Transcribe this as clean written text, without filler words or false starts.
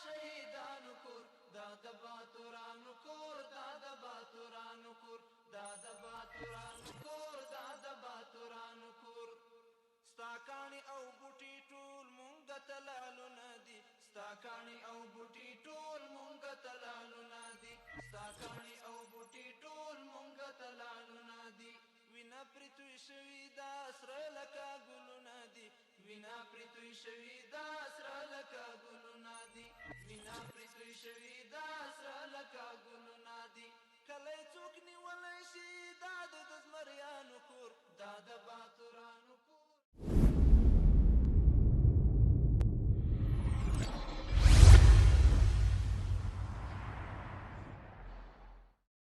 شهیدانو کور دا د باتورانو کور دا د باتورانو کور دا د باتورانو کور دا د باتورانو کور ستا کاڼي او بوټي ټول مونږ ته لالونه دي ستا کاڼي او بوټي ټول مونږ ته لالونه دي ستا کاڼي او بوټي ټول مونږ ته لالونه دي وینا پرې توی شوي دا سره لکه ګلونه دي وینا پرې توی شوي دا سره لکه ګلونه دي وینا پرې توی شوي دا سره لکه